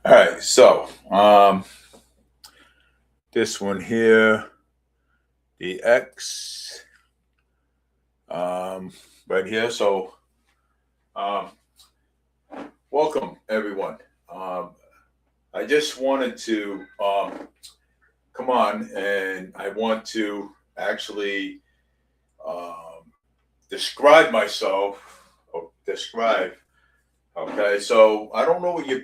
All right, so this one here, the X, um, right here. So, um, welcome everyone. Um, I just wanted to come on, and I want to actually um, describe myself or describe. Okay, so I don't know what you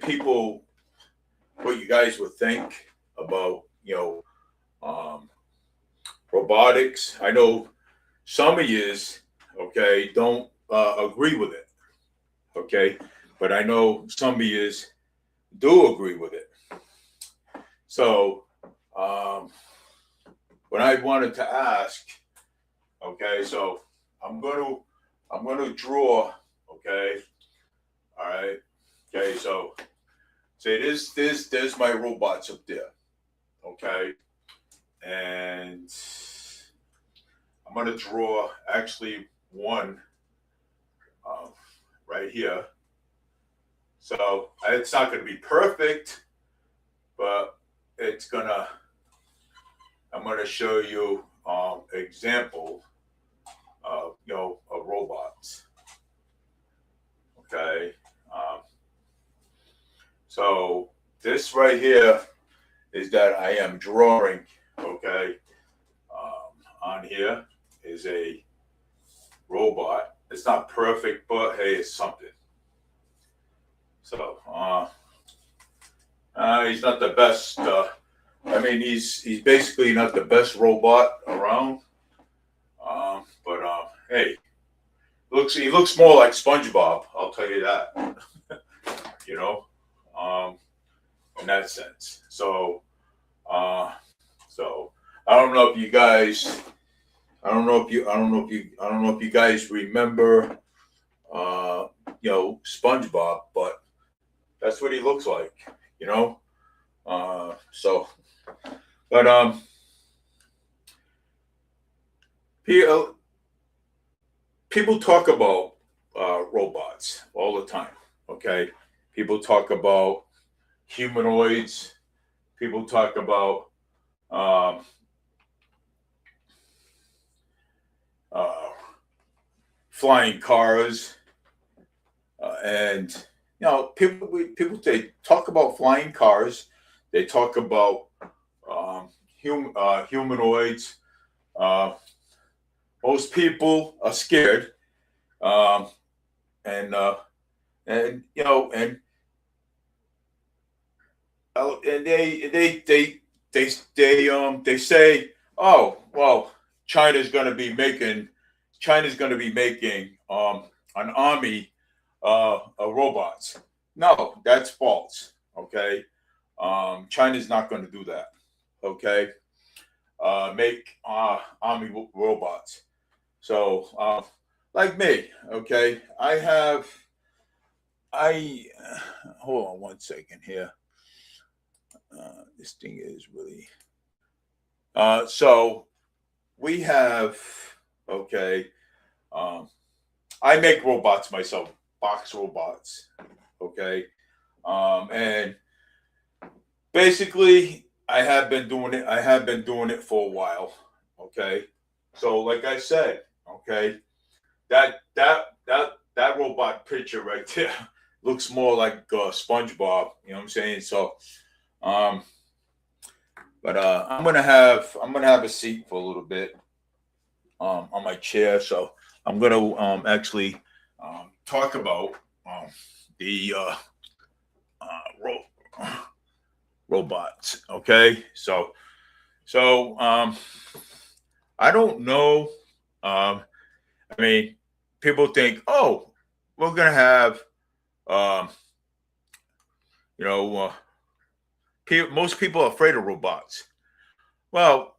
guys would think about um, robotics. I know some of yous, okay, don't agree with it, okay, but I know some of yous do agree with it. So, um, what I wanted to ask, okay, so I'm going to I'm going to draw, okay, all right, okay, so say there's my robots up there, okay, and I'm going to draw actually one uh, right here. So it's not going to be perfect, but it's gonna. I'm gonna show you example of of robots. Okay, um, so this right here is that I am drawing. Okay, on here is a robot. It's not perfect, but hey, it's something. So he's not the best. I mean, he's basically not the best robot around. But hey, he looks more like SpongeBob. I'll tell you that. You know, um, in that sense. Uh, so I don't know if you guys. I don't know if you. I don't know if you. I don't know if you guys remember. Uh, SpongeBob, but that's what he looks like. You know. So, but people people talk about robots all the time. Okay, people talk about humanoids. People talk about um, uh, flying cars, and people they talk about flying cars. They talk about humanoids. Uh, Most people are scared, um, and and they say, oh well, China's going to be making China's going to be making an army of robots. No, that's false. Okay, China's not going to do that. Okay, make army robots. So, like me, okay, I hold on one second here. This thing is really so we have okay. Um, I make robots myself, box robots. Okay, and basically I have been doing it. I have been doing it for a while. Okay, so like I said, okay, that robot picture right there looks more like SpongeBob. You know what I'm saying? So, um, but I'm gonna have a seat for a little bit on my chair. So I'm gonna actually talk about um, the robots. Okay, so I don't know. I mean, people think, oh, we're gonna have um, you know, most people are afraid of robots. Well,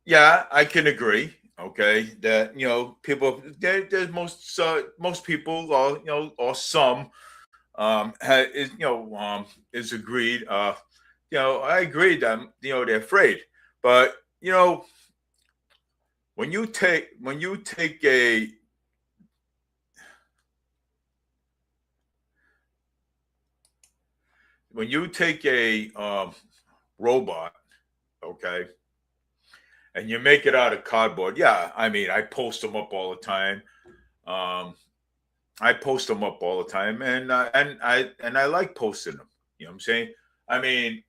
yeah, I can agree. Okay, that people there's most people or or some is is agreed. I agree that they're afraid, but when you take a when you take a robot, okay, and you make it out of cardboard, yeah, I mean, I post them up all the time. Um, I post them up all the time, and I like posting them. You know what I'm saying? I mean,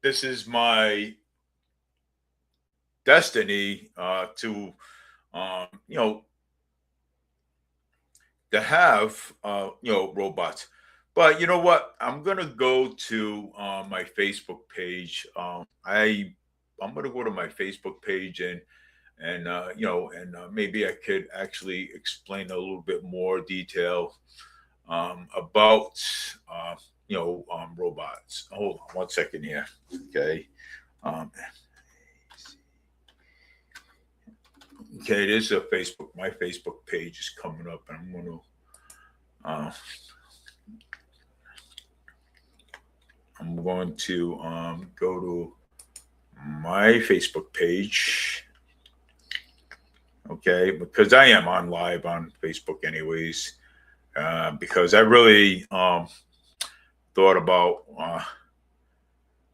this is my destiny to you know to have robots. But you know what? I'm gonna go to my Facebook page. I'm gonna go to my Facebook page and maybe I could actually explain a little bit more detail about robots. Hold on one second here. Okay. Um, okay, there's a Facebook. My Facebook page is coming up, and uh, I'm going to go to my Facebook page. Okay, because I am on live on Facebook anyways. Because I really thought about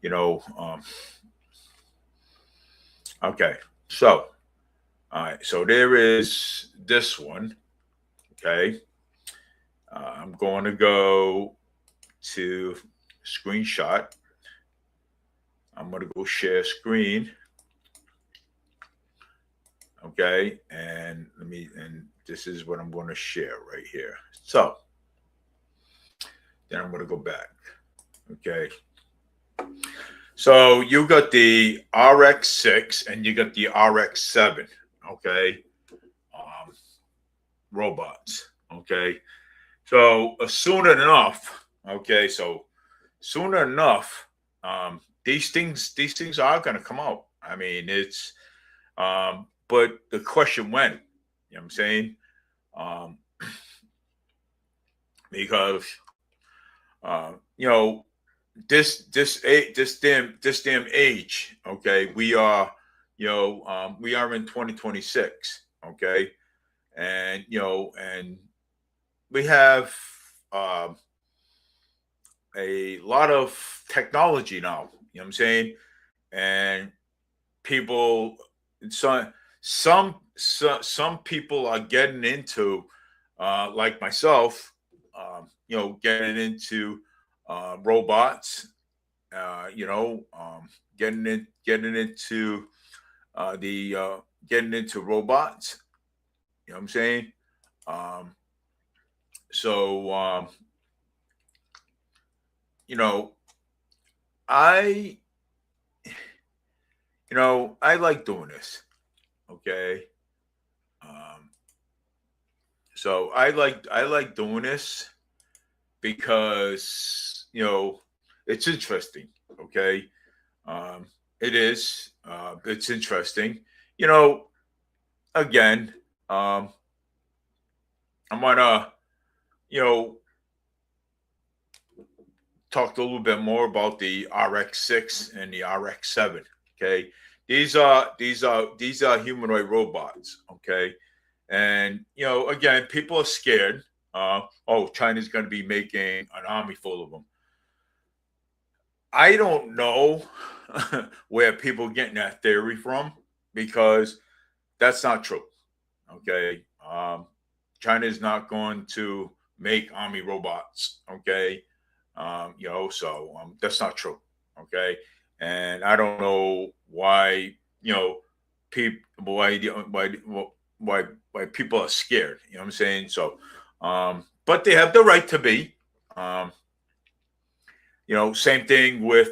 you know okay, so all right, so there is this one. Okay, I'm going to go to screenshot. I'm going to go share screen. Okay, and this is what I'm going to share right here. So then I'm going to go back. Okay, so you got the RX6 and you got the RX7. Okay, um, robots. Okay, so soon enough. Okay, so soon enough, these things are going to come out. I mean, it's but the question when, you know what I'm saying? Um, because you know this damn age. Okay, we are in 2026. Okay, and we have um, a lot of technology now. You know what I'm saying? And people, some people are getting into, like myself, getting into robots, getting into the getting into robots. You know what I'm saying? Um, so you know, I I like doing this. Okay. Um, so I like doing this because it's interesting. Okay. It is. It's interesting. You know, again, um, I'm gonna you know talk a little bit more about the RX6 and the RX7. Okay, these are humanoid robots. Okay, and again, people are scared. Oh, China's going to be making an army full of them. I don't know where people are getting that theory from because that's not true. Okay, China is not going to make army robots. Okay, so that's not true. Okay, and I don't know why people why people are scared. You know what I'm saying? So, but they have the right to be. Um, same thing with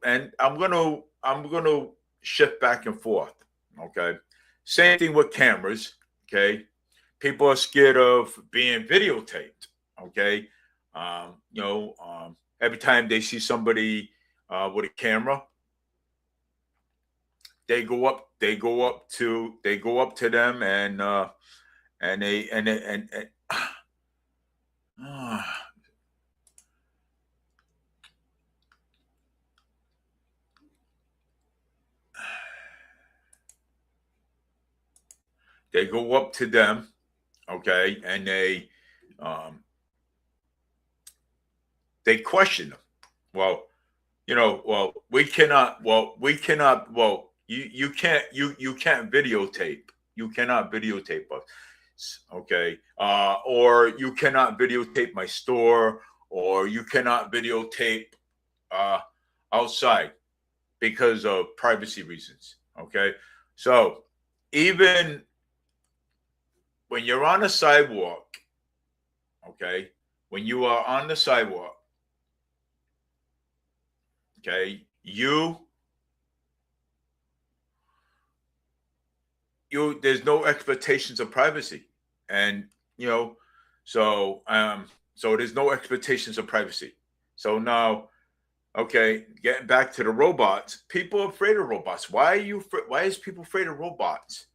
and I'm gonna shift back and forth. Okay, same thing with cameras. Okay, people are scared of being videotaped. Okay, every time they see somebody with a camera, they go up to them and they and they go up to them. Okay, and um, they question them. Well, we cannot, you can't, you can't videotape. You cannot videotape us. Okay. Or you cannot videotape my store, or you cannot videotape uh, outside because of privacy reasons. Okay. So even when you're on a sidewalk, okay, when you are on the sidewalk, okay, there's no expectations of privacy. And you know, so so there's no expectations of privacy. So now, okay, getting back to the robots, people are afraid of robots. Why is people afraid of robots?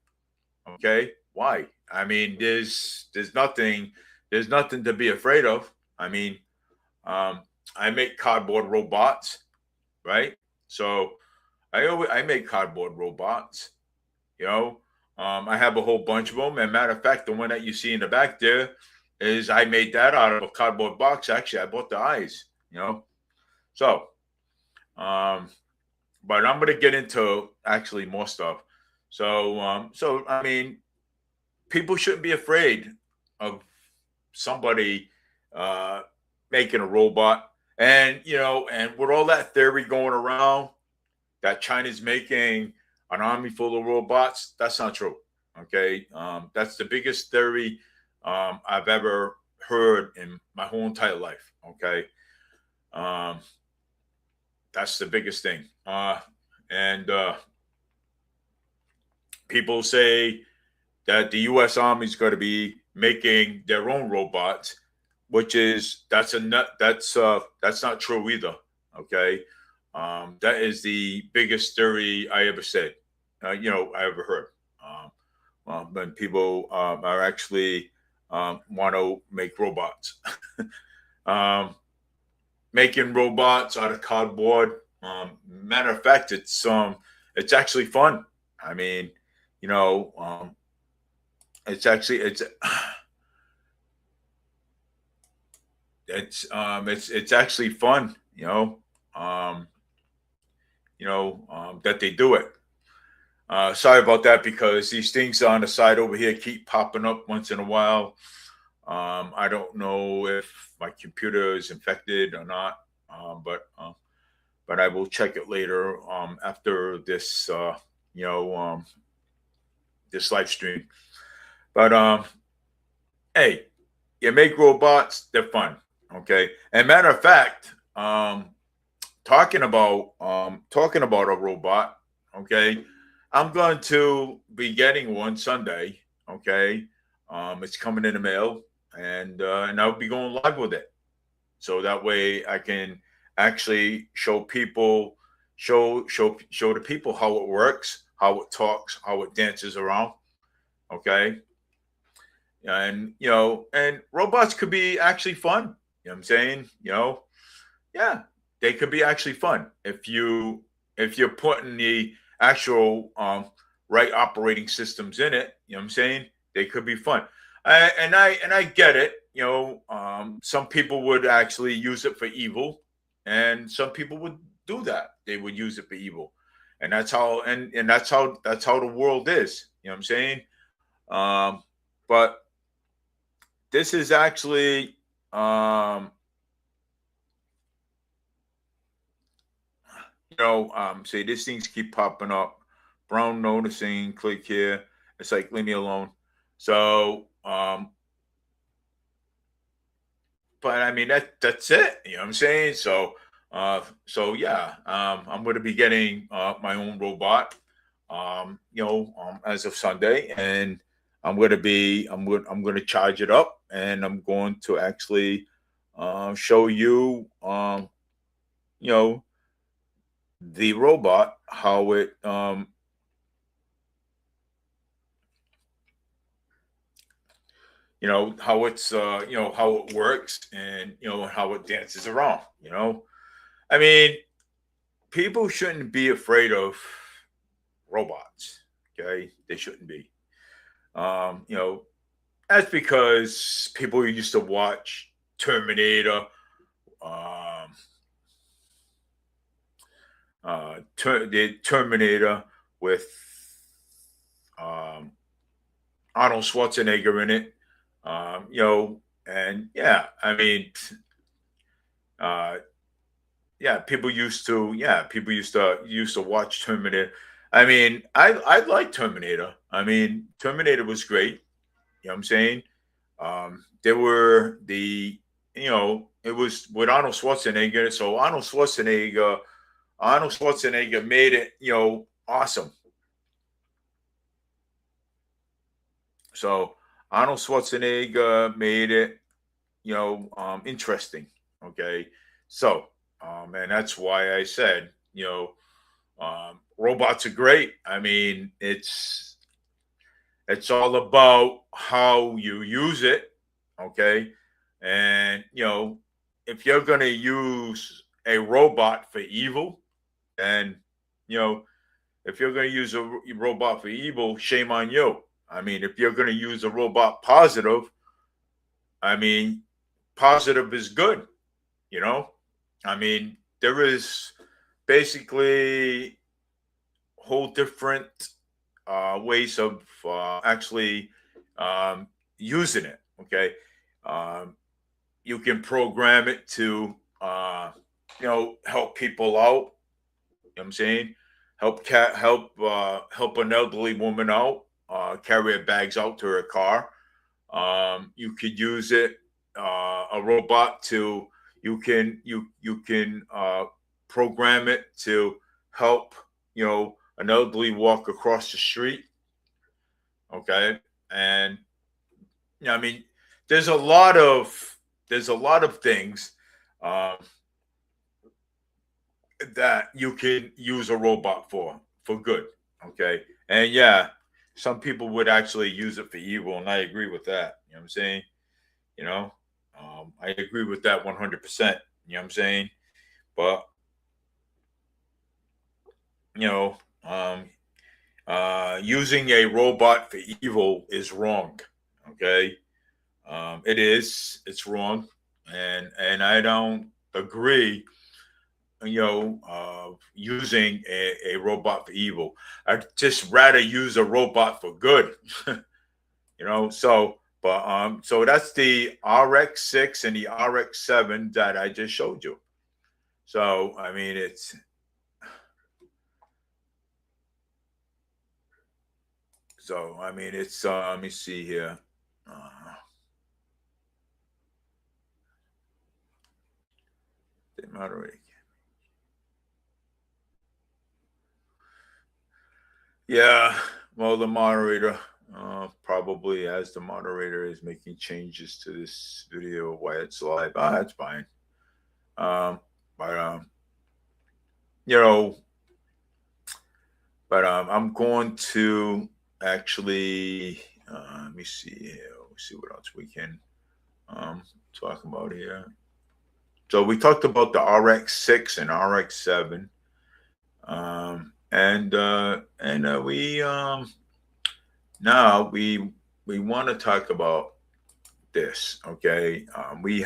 Okay, why? I mean, there's nothing to be afraid of. I mean, um, I make cardboard robots, right? So I make cardboard robots. You know, I have a whole bunch of them. And matter of fact, the one that you see in the back there is I made that out of a cardboard box. Actually, I bought the eyes. You know, so um, but I'm gonna get into actually more stuff. So I mean, people shouldn't be afraid of somebody uh, making a robot. And and with all that theory going around that China's making an army full of robots, that's not true. Okay, that's the biggest theory I've ever heard in my whole entire life. Okay, um, that's the biggest thing. And people say that the U.S. Army is going to be making their own robots, which is that's not true either. Okay, that is the biggest theory I ever said. I ever heard. When people are actually want to make robots, um, making robots out of cardboard. Matter of fact, it's actually fun. I mean, you know, it's it's actually fun. Um, that they do it. Sorry about that because these things on the side over here keep popping up once in a while. I don't know if my computer is infected or not, but I will check it later after this you know this live stream. But hey, you make robots, they're fun. Okay, and matter of fact, talking about a robot. Okay, I'm going to be getting one Sunday. Okay, it's coming in the mail, and I'll be going live with it, so that way I can actually show the people how it works, how it talks, how it dances around. Okay, and robots could be actually fun. You know what I'm saying? Yeah, they could be actually fun if you're putting the actual right operating systems in it. You know what I'm saying? They could be fun. And I get it. Some people would actually use it for evil, and some people would do that. They would use it for evil, and that's how the world is. You know what I'm saying? Um, but this is actually say these things keep popping up. Brown noticing, click here. It's like leave me alone. So, but I mean that's it. You know what I'm saying? So yeah, I'm going to be getting my own robot. As of Sunday, and I'm going to charge it up, and I'm going to actually show you you know the robot how it how it's how it works, and how it dances around. I mean, people shouldn't be afraid of robots. Okay, they shouldn't be. That's because people used to watch Terminator, the Terminator with Arnold Schwarzenegger in it. And yeah, I mean, uh, yeah, people used to watch Terminator. I mean, I like Terminator. I mean, Terminator was great. You know what I'm saying? There were it was with Arnold Schwarzenegger. So Arnold Schwarzenegger made it, awesome. So Arnold Schwarzenegger made it, interesting. Okay. So, and that's why I said, robots are great. I mean, it's all about how you use it. Okay. And, if you're going to use a robot for evil, then, you know, if you're going to use a robot for evil, shame on you. I mean, if you're going to use a robot positive, I mean, positive is good, you know? I mean, there is basically whole different ways of actually using it, okay? Um, you can program it to, help people out. You know what I'm saying? Help an elderly woman out, carry her bags out to her car. You could use it, a robot to you can program it to help an elderly walk across the street. Okay, and I mean, there's a lot of things um, that you can use a robot for good. Okay, and yeah, some people would actually use it for evil, and I agree with that. You know what I'm saying? You know, I agree with that 100%. You know what I'm saying? But you know, um, using a robot for evil is wrong. Okay, it is. It's wrong, and I don't agree. Using a robot for evil. I'd just rather use a robot for good. So that's the RX-6 and the RX-7 that I just showed you. So I mean, it's let me see here. The moderator. Yeah, well, the moderator probably, as the moderator is making changes to this video while it's live. That's fine. But you know, I'm going to actually let me see here. Let's see what else we can talk about here. So we talked about the RX-6 and RX-7, and we now we want to talk about this. Okay, we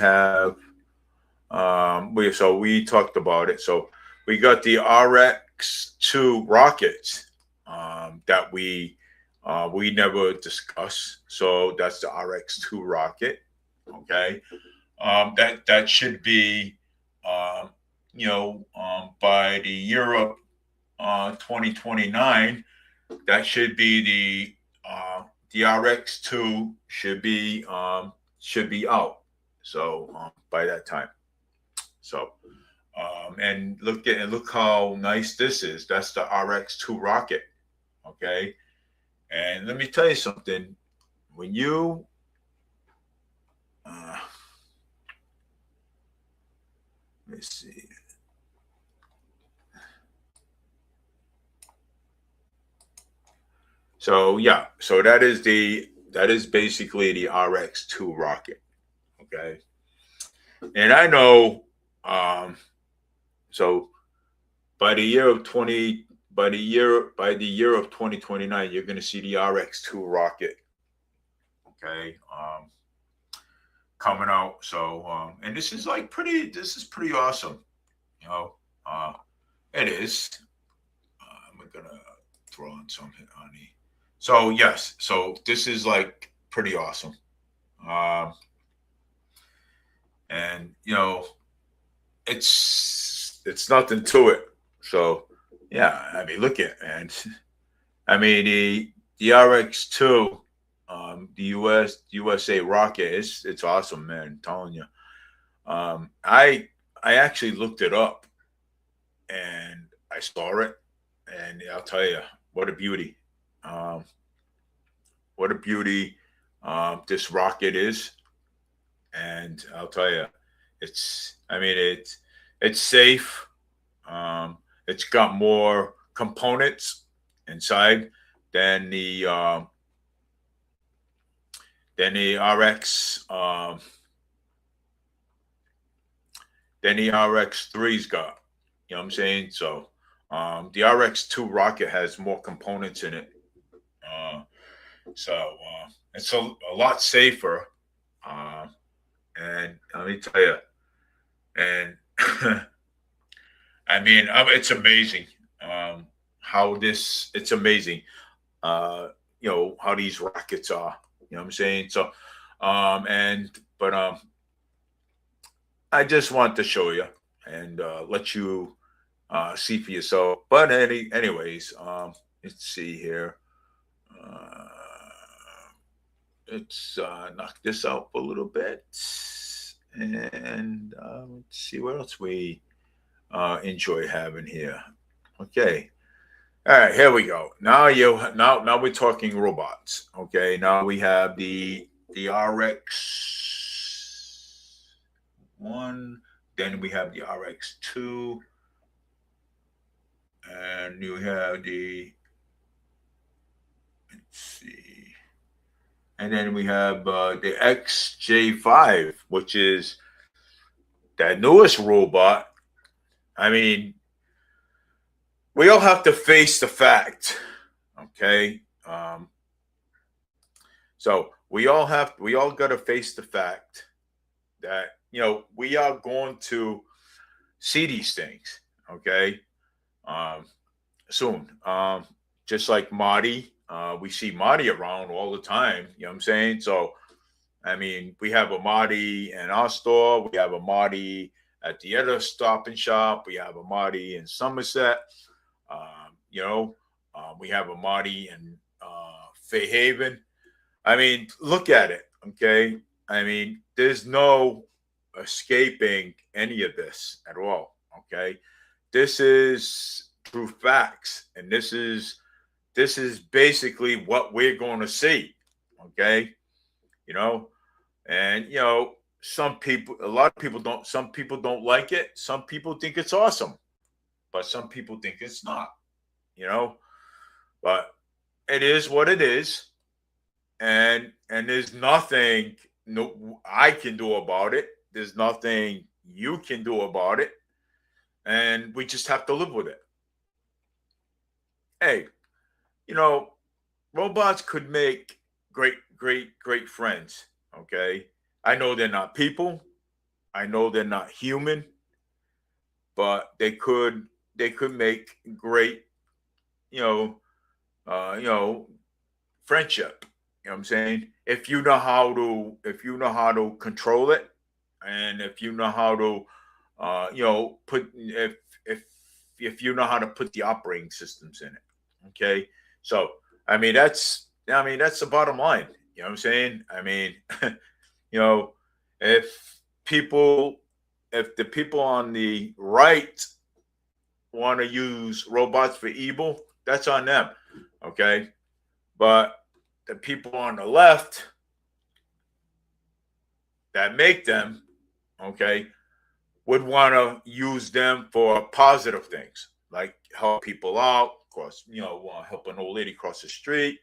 talked about it. So we got the RX-2 rockets that we never discussed. So that's the RX-2 rocket. Okay, that should be by the year of 2029. That should be the RX-2 should be out. So by that time. So and look how nice this is. That's the RX-2 rocket. Okay, and let me tell you something. When you let's see. So yeah, so that is basically the RX-2 rocket. Okay, and I know, so by the year of 2029, you're going to see the RX-2 rocket. Okay, coming out. So, and this is like pretty. This is pretty awesome. You know, uh, it is. I'm gonna throw on some honey. So yes, so this is like pretty awesome. Um, and it's nothing to it. So yeah, I mean, look at and I mean the RX2, the USA rocket is it's awesome, man. I'm telling you. I actually looked it up and I saw it, and I'll tell you what a beauty. Um, what a beauty this rocket is, and I'll tell you, it's. I mean, it's safe. It's got more components inside than the um, than the RX than the RX3's got. You know what I'm saying? So the RX2 rocket has more components in it. Uh, so it's a lot safer. Uh, and let me tell you, and I mean, it's amazing how this. It's amazing, uh, how these rockets are. You know what I'm saying? So, and but I just want to show you and let you see for yourself. But anyways, let's see here. Uh, let's knock this out a little bit, and let's see what else we enjoy having here. Okay. All right, here we go. Now we're talking robots. Okay, now we have the RX1, then we have the RX2, and you have the let's see, and then we have the XJ5, which is that newest robot. I mean, we all have to face the fact, okay? So we all got to face the fact that we are going to see these things, okay? Um, soon. Just like Marty, we see Marty around all the time. You know what I'm saying? So I mean, we have a Marty in our store. We have a Marty at the other Stop and Shop. We have a Marty in Somerset. We have a Marty in Fairhaven. I mean, look at it. Okay. I mean, there's no escaping any of this at all. Okay. This is true facts. And this is basically what we're going to see. Okay. You know, and a lot of people don't, some people don't like it. Some people think it's awesome, but some people think it's not, you know, but it is what it is. And there's nothing no I can do about it. There's nothing you can do about it. And we just have to live with it. Hey, you know, robots could make great friends. Okay. I know they're not people. I know they're not human, but they could make great, you know, you know, friendship. You know what I'm saying? If you know how to control it, and if you know how to, put if you know how to put the operating systems in it. Okay, so I mean that's the bottom line. You know what I'm saying? I mean, you know, if people if the people on the right want to use robots for evil, that's on them. Okay. But the people on the left that make them, okay, would want to use them for positive things, like help people out, of course, help an old lady cross the street,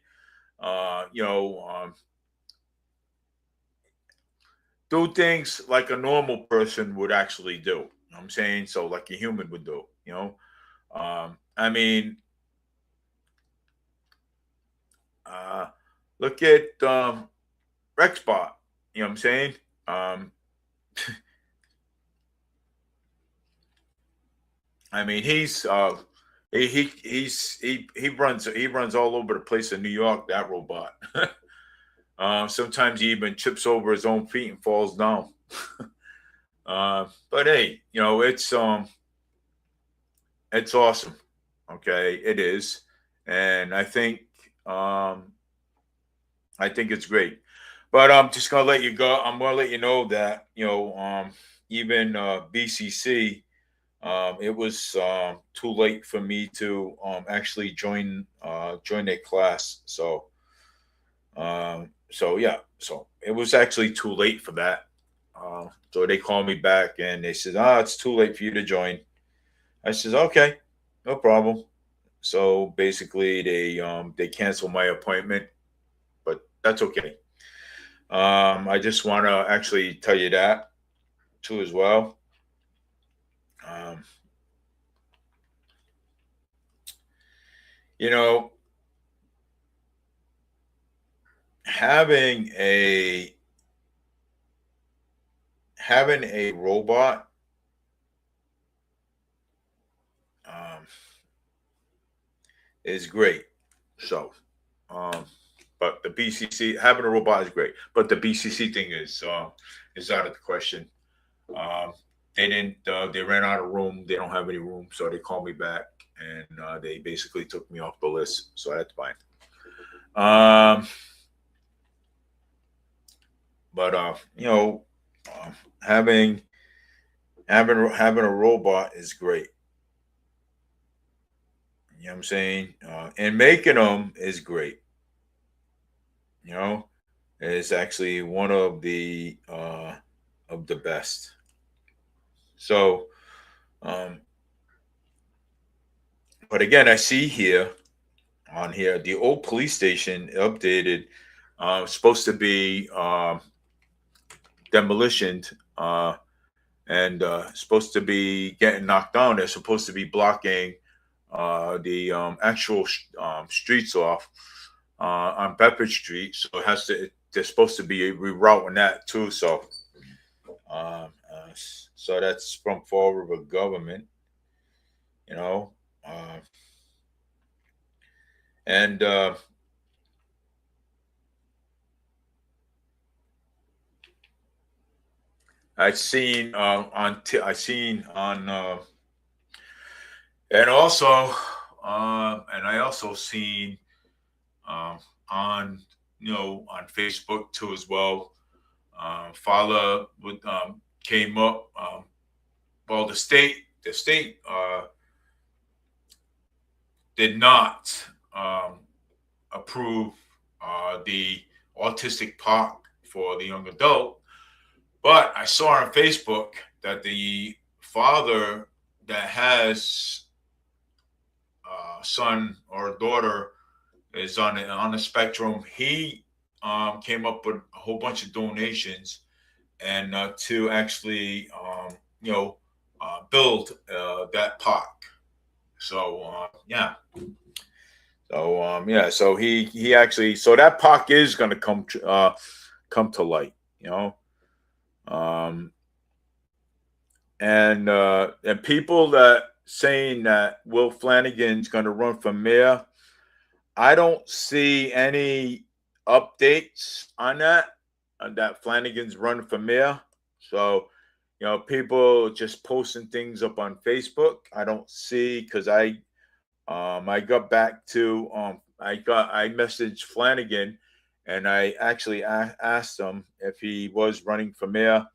uh, you know, um, do things like a normal person would actually do. You know what I'm saying? So, like a human would do, you know? I mean, uh, look at Rexbot. You know what I'm saying? Um, I mean, he runs all over the place in New York. That robot. Sometimes he even trips over his own feet and falls down. But hey, it's awesome. Okay, it is, and um, I think it's great. But I'm just gonna let you go. I'm gonna let you know that even BCC, it was too late for me to actually join their class. So yeah, so it was actually too late for that. So they called me back and they said, "Ah, it's too late for you to join." I says, "Okay, no problem." So basically, they canceled my appointment, but that's okay. I just want to actually tell you that too as well. Um, you know, having a having a robot um, is great. So, um, but the BCC having a robot is great. But the BCC thing is out of the question. Um, they didn't. They ran out of room. They don't have any room, so they called me back and they basically took me off the list. So that's fine. Um, but uh, having having a robot is great. You know what I'm saying? And making them is great. You know, it's actually one of the best. So, um, but again, I see here on here the old police station updated. Supposed to be demolitioned and supposed to be getting knocked down. They're supposed to be blocking the actual streets off on Bedford Street. So it has to. They're supposed to be rerouting that too. So that's from Fall River government, you know, uh, and I seen on and also and I also seen um, on on Facebook too as well. Fala would came up. Well, the state did not approve the autistic park for the young adult, but I saw on Facebook that the father that has a son or a daughter is on the spectrum. He came up with a whole bunch of donations and to actually build that park. So yeah. So he actually so that park is going to come to light, you know. Um, and people that saying that Will Flanagan's going to run for mayor, I don't see any updates on that Flanagan's running for mayor. So, people just posting things up on Facebook. I don't see because I got back to I messaged Flanagan and I actually asked him if he was running for mayor.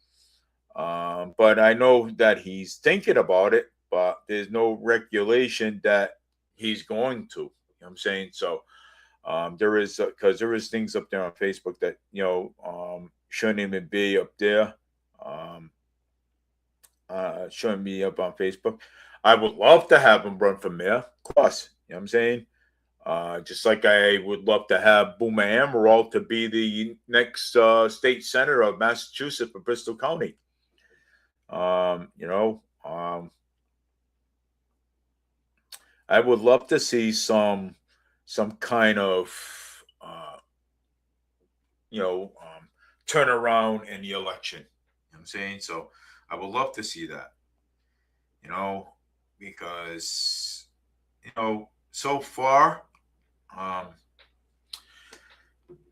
But I know that he's thinking about it, but there's no regulation that he's going to. You know what I'm saying? So there is because there is things up there on Facebook that shouldn't even be up there. Um, shouldn't be up on Facebook. I would love to have him run for mayor, of course. You know what I'm saying? Just like I would love to have Boomer Amaral to be the next state senator of Massachusetts for Bristol County. Um, you know, um, I would love to see some kind of uh, you know um, turn around in the election. You know what I'm saying? So I would love to see that, you know, because, so far, um,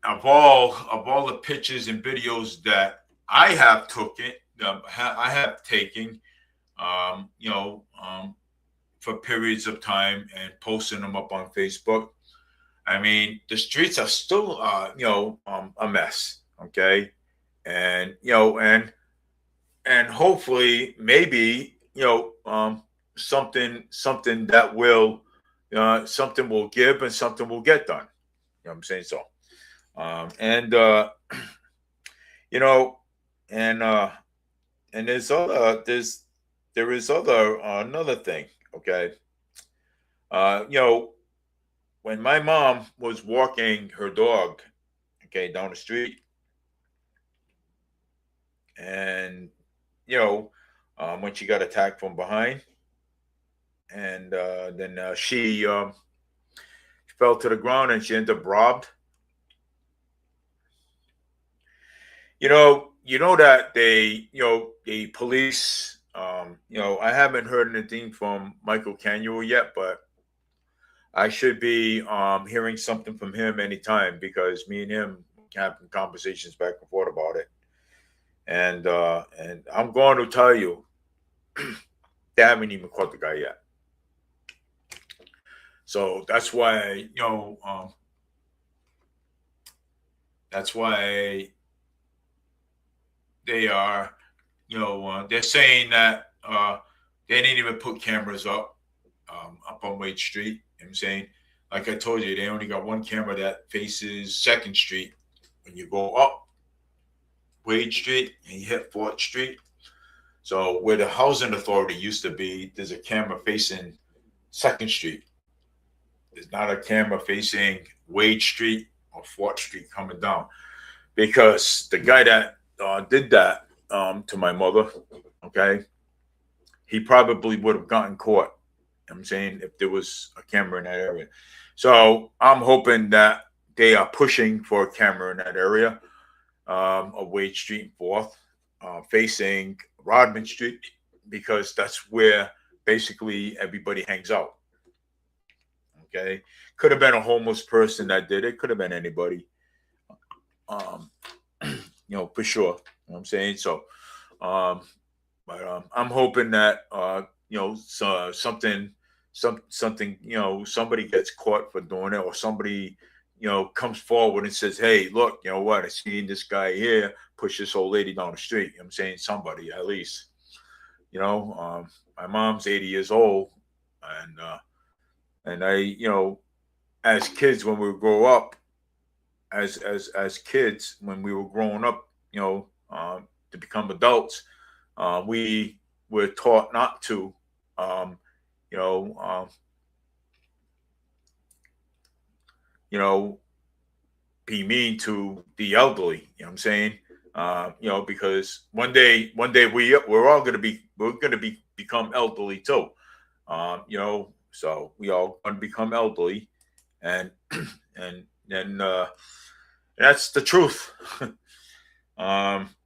of all the pictures and videos that I have taken, I have taken, um, you know, um, for periods of time and posting them up on Facebook. I mean, the streets are still, a mess. Okay, and hopefully, maybe, something that will, something will give and something will get done. You know what I'm saying? So, and you know, and there is other another thing. Okay, uh, you know, when my mom was walking her dog, okay, down the street, and when she got attacked from behind, and then she fell to the ground and she ended up robbed. That the police. I haven't heard anything from Michael Canuel yet, but I should be hearing something from him anytime because me and him having conversations back and forth about it. And I'm going to tell you, they haven't even caught the guy yet. So that's why they are, they're saying that they didn't even put cameras up on Wade Street. You know what I'm saying, like I told you, they only got one camera that faces Second Street when you go up Wade Street and you hit Fourth Street. So where the housing authority used to be, there's a camera facing Second Street. There's not a camera facing Wade Street or Fourth Street coming down because the guy that did that to my mother, okay, he probably would have gotten caught. You know what I'm saying, if there was a camera in that area. So I'm hoping that they are pushing for a camera in that area of Wade Street and Fourth, facing Rodman Street, because that's where basically everybody hangs out. Okay, could have been a homeless person that did it. Could have been anybody. Um, for sure. You know what I'm saying? So, um, but I'm hoping that something, somebody gets caught for doing it, or somebody, comes forward and says, "Hey, look, you know what? I seen this guy here push this old lady down the street." You know what I'm saying, somebody at least. My mom's 80 years old, and I, as kids when we grow up, as kids when we were growing up, to become adults, we were taught not to, um, you know, um, be mean to the elderly. You know what I'm saying? Because one day we're all gonna become elderly too. So we all gonna become elderly, and and that's the truth. And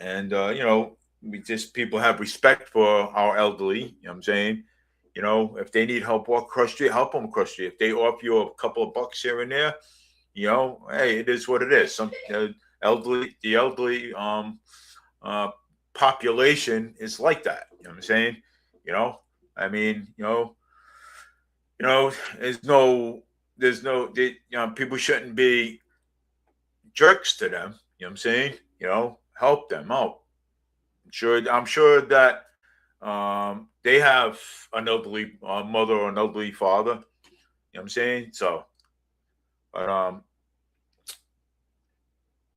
we just people have respect for our elderly. You know what I'm saying? If they need help walk across the street, help them across the street. If they offer you a couple of bucks here and there, hey, it is what it is. The elderly uh, population is like that. You know what I'm saying? I mean, there's people shouldn't be jerks to them. You know what I'm saying? Help them out. I'm sure that they have an elderly mother or an elderly father. You know what I'm saying? So, but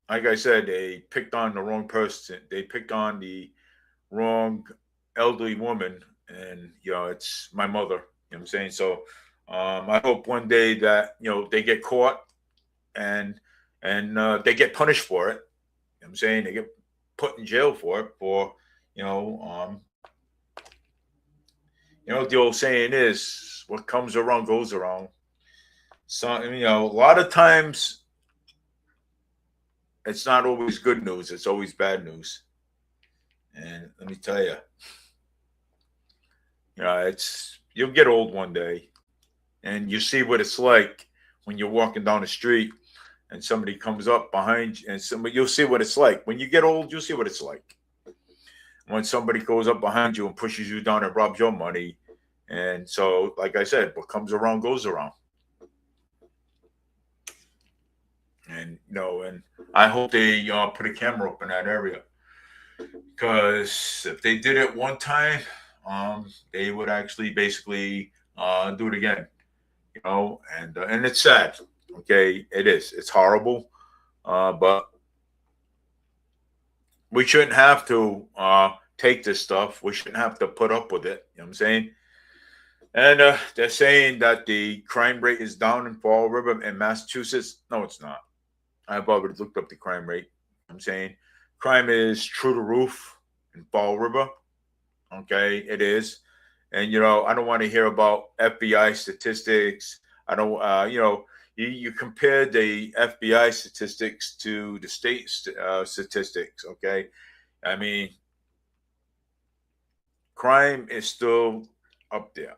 like I said, they picked on the wrong person. They picked on the wrong elderly woman, and it's my mother. You know what I'm saying? So, I hope one day that they get caught, and they get punished for it. You know what I'm saying, they get put in jail for it. For you know, um, the old saying is, "What comes around goes around." So a lot of times, it's not always good news. It's always bad news. And let me tell you, it's you'll get old one day, and you see what it's like when you're walking down the street and somebody comes up behind you, and somebody you'll see what it's like when you get old. You'll see what it's like when somebody goes up behind you and pushes you down and robs your money. And so, like I said, what comes around goes around. And and I hope they put a camera up in that area, because if they did it one time, they would actually basically do it again. And it's sad. Okay, it is. It's horrible, but we shouldn't have to take this stuff. We shouldn't have to put up with it. You know what I'm saying? And they're saying that the crime rate is down in Fall River in Massachusetts. No, it's not. I've already looked up the crime rate. I'm saying crime is through the roof in Fall River. Okay, it is. And I don't want to hear about FBI statistics. I don't. You compare the FBI statistics to the state statistics. Okay, I mean, crime is still up there.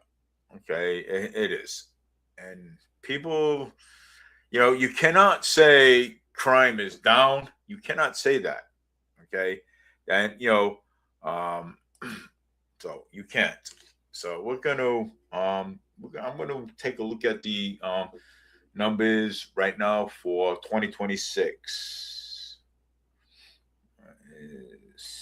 Okay, it is, and people, you cannot say crime is down. You cannot say that. Okay, and um, so you can't. So I'm gonna take a look at the numbers right now for 2026. Is-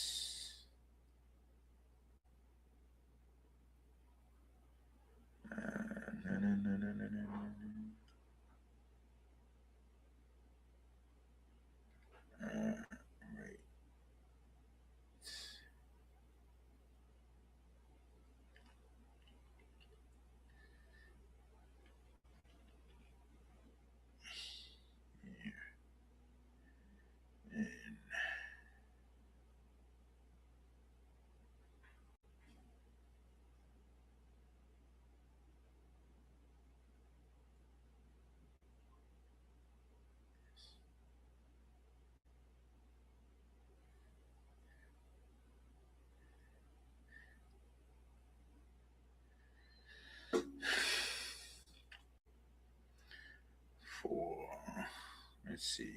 right. For let's see.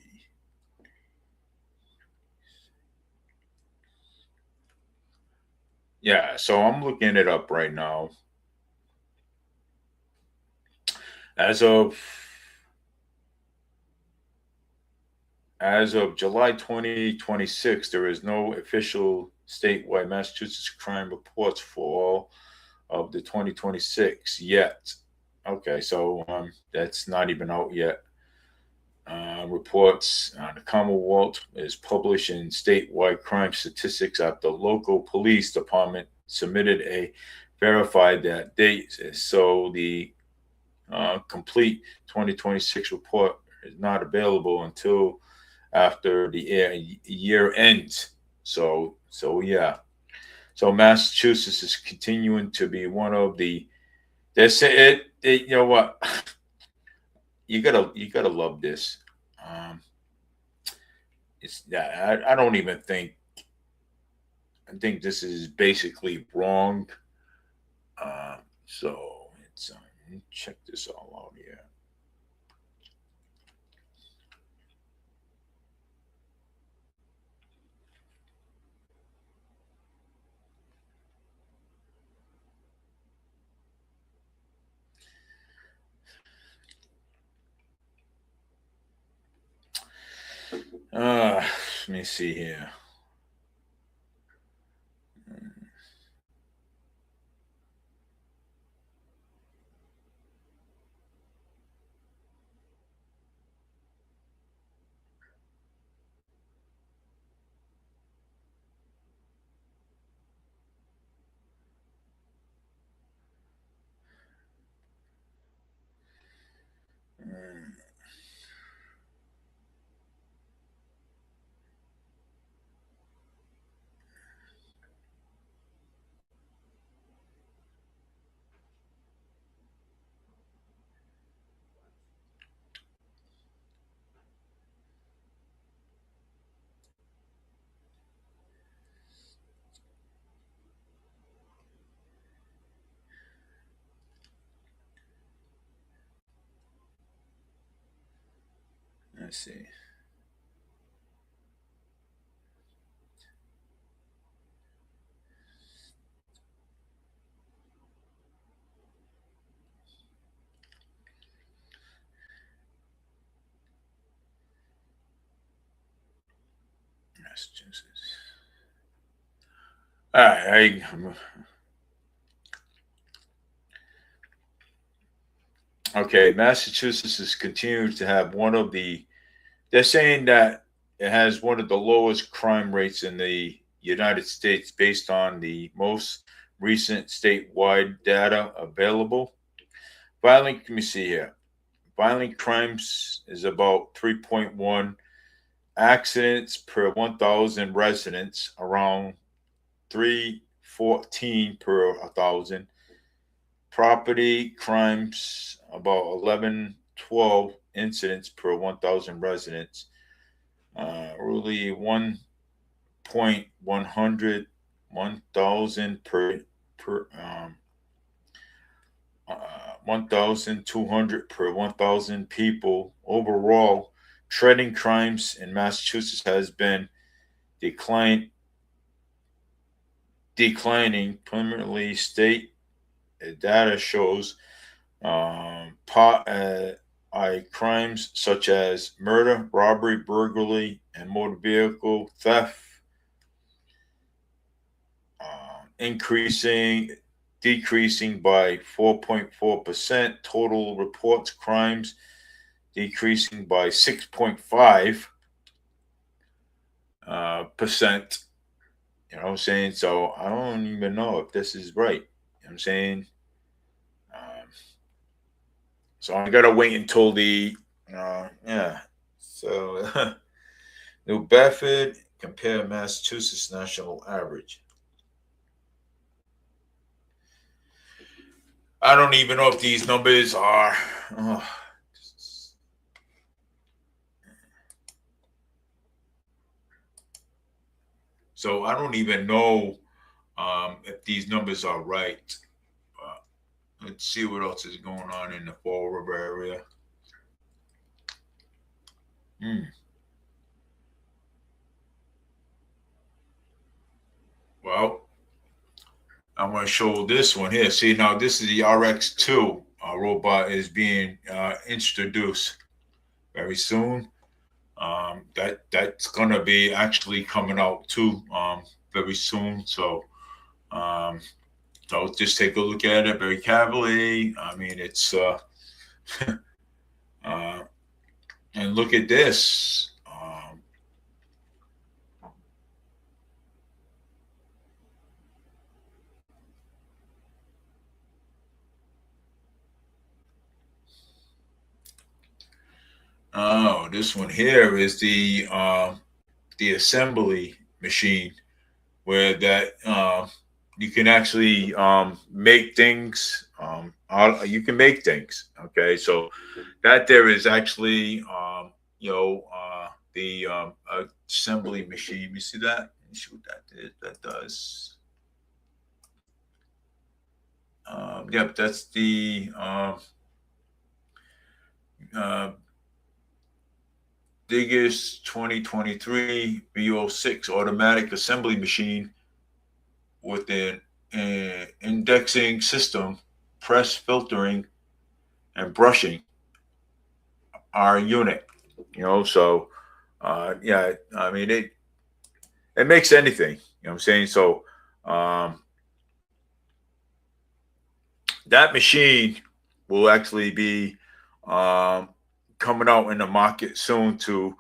Yeah, so I'm looking it up right now. As of July 2026, there is no official statewide Massachusetts crime reports for all of the 2026 yet. Okay, so that's not even out yet. Reports on the Commonwealth is published in statewide crime statistics after local police department submitted a verified that date. So the complete 2026 report is not available until after the year ends. So yeah. So Massachusetts is continuing to be one of the. They say it. You know what? You gotta love this. Um, it's yeah. I don't even think. I think this is basically wrong. So it's let me check this all out here. Let me see here. Let's see. Massachusetts. All right. Okay. Massachusetts is continuing to have one of the. They're saying that it has one of the lowest crime rates in the United States based on the most recent statewide data available. Violent. Let me see here. Violent crimes is about 3.1 accidents per 1,000 residents, around 314 per 1,000. Property crimes about 1112 incidents per 1,000 residents. Really 1.100 1,000 per 1,200 per 1,000 people. Overall, treading crimes in Massachusetts has been decline, declining. Permanently, state data shows crimes such as murder, robbery, burglary, and motor vehicle theft decreasing by 4.4%. Total reports crimes decreasing by 6.5%. You know what I'm saying? So I don't even know if this is right. You know what I'm saying? Um, so I gotta wait until yeah. So New Bedford compare Massachusetts national average. I don't even know if these numbers are. Oh, so I don't even know if these numbers are right. Uh, let's see what else is going on in the Fall River area. Hmm. Well, I'm going to show this one here. See, now this is the RX2 robot is being introduced very soon. That's going to be actually coming out too very soon. Um, so just take a look at it very carefully. I mean, it's uh, and look at this. Oh, this one here is the assembly machine where that you can actually make things. You can make things. Okay, so that there is actually the assembly machine. You see that? Let me see what that is. That does. Yep, that's the uh, Diggers 2023 VO6 automatic assembly machine with an indexing system, press filtering, and brushing our unit. So yeah, I mean it makes anything. You know what I'm saying? So um, that machine will actually be um, coming out in the market soon to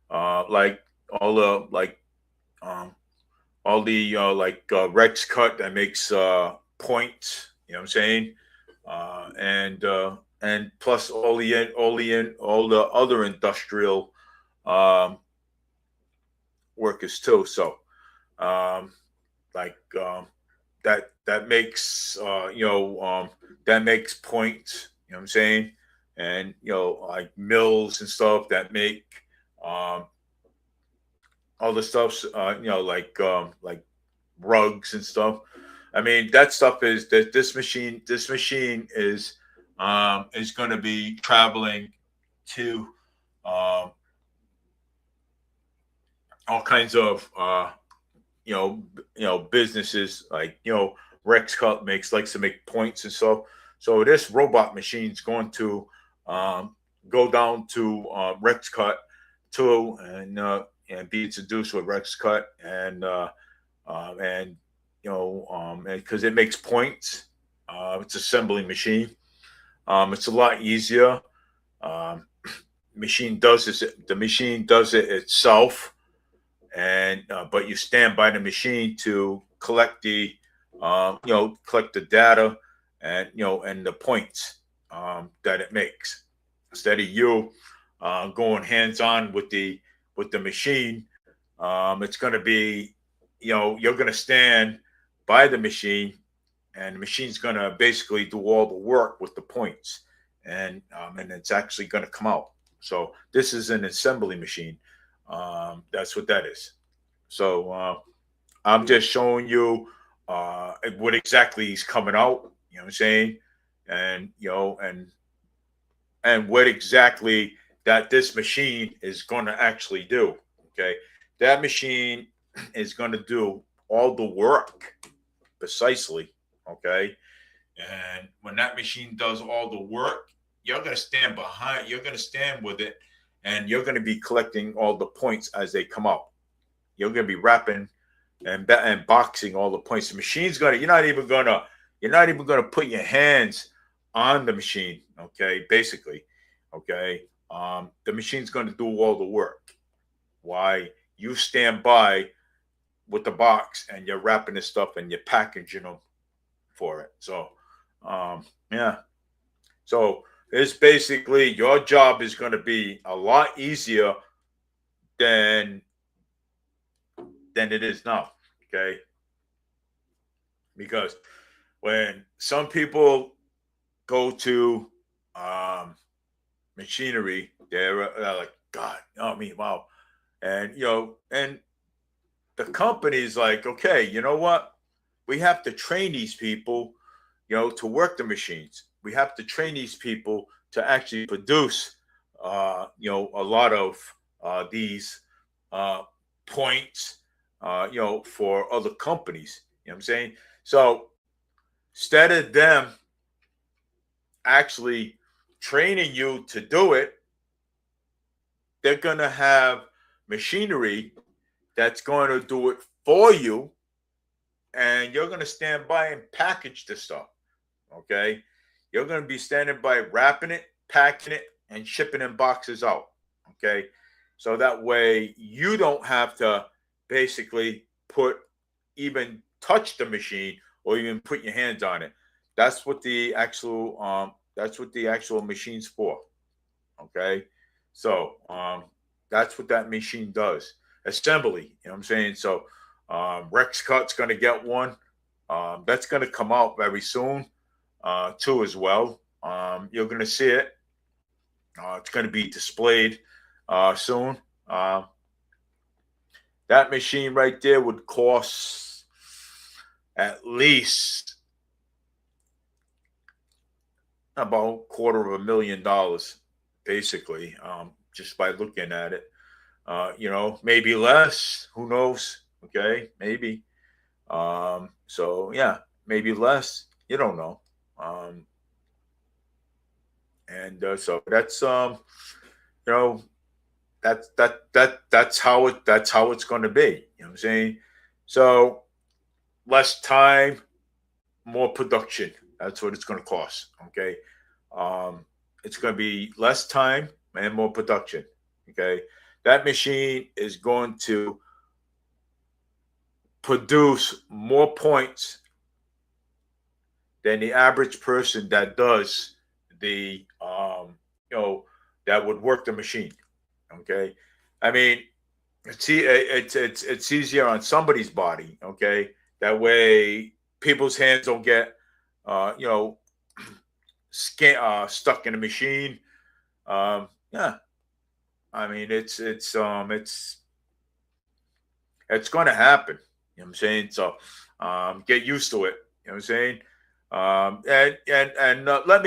like all the um, all the Rex cut that makes points. You know what I'm saying? And plus all the other industrial um, workers too. So um, like that makes that makes points. You know what I'm saying? And like mills and stuff that make um, all the stuffs. Like rugs and stuff. I mean, that stuff is that this machine. This machine is going to be traveling to um, all kinds of businesses like Rex Cut likes to make points and stuff. So this robot machine is going to um, go down to Rex Cut 2 and be introduced with Rex Cut and because it makes points. It's assembling machine. It's a lot easier. Um, machine does this. The machine does it itself, and but you stand by the machine to collect collect the data and the points that it makes. Instead of you going hands on with the machine, it's going to be you're going to stand by the machine, and the machine's going to basically do all the work with the points, and it's actually going to come out. So this is an assembly machine. That's what that is. So I'm just showing you what exactly is coming out. You know what I'm saying? And and what exactly that this machine is going to actually do. Okay, that machine is going to do all the work precisely. Okay, and when that machine does all the work, you're going to stand behind. You're going to stand with it, and you're going to be collecting all the points as they come out. You're going to be wrapping and boxing all the points. The machine's gonna. You're not even gonna put your hands on the machine. Okay, basically. Okay, the machine's gonna do all the work. Why you stand by with the box and you're wrapping this stuff and you're packaging them for it. So, yeah. So it's basically your job is going to be a lot easier than it is now. Okay, because when some people go to um, machinery, they're like, God, I mean, wow, and and the company's like, okay, you know what? We have to train these people, to work the machines. We have to train these people to actually produce, a lot of these uh, points, for other companies. You know what I'm saying? So instead of them actually training you to do it, they're going to have machinery that's going to do it for you, and you're going to stand by and package the stuff. Okay, you're going to be standing by wrapping it, packing it, and shipping in boxes out. Okay, so that way you don't have to basically even touch the machine or even put your hands on it. That's what the actual machine's for. Okay, so that's what that machine does. Assembly, you know what I'm saying? So Rex Cut's going to get one. That's going to come out very soon, too, as well. You're going to see it. It's going to be displayed soon. That machine right there would cost at least about $250,000, basically, just by looking at it. Maybe less. Who knows? Okay, maybe. So yeah, maybe less. You don't know. So that's you know, that's how it's going to be. You know what I'm saying? So less time, more production. That's what it's going to cost. Okay, it's going to be less time and more production. Okay, that machine is going to produce more points than the average person that does the that would work the machine. Okay, I mean it's easier on somebody's body. Okay, that way people's hands don't get uh, you know stuck in the machine. Yeah, I mean it's going to happen. You know what I'm saying? So get used to it. You know what I'm saying? And let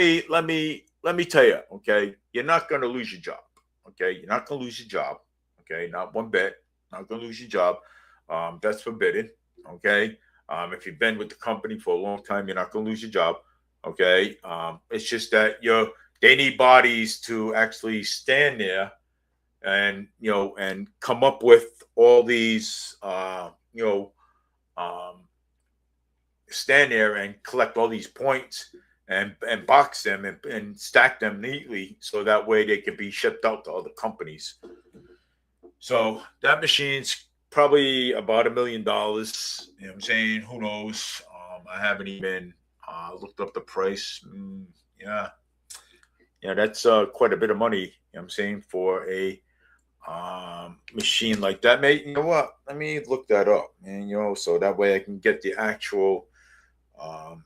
me tell you, okay, you're not going to lose your job. Okay, you're not going to lose your job. Okay, not one bit, Not going to lose your job. That's forbidden. Okay. If you've been with the company for a long time, you're not going to lose your job. Okay. It's just that they need bodies to actually stand there and and come up with all these um, stand there and collect all these points and box them and stack them neatly so that way they can be shipped out to other companies. So that machine's probably about $1 million. You know what I'm saying? Who knows? I haven't even looked up the price. Yeah. Yeah, that's quite a bit of money, you know what I'm saying, for a machine like that. Mate, you know what? Let me look that up, and so that way I can get um,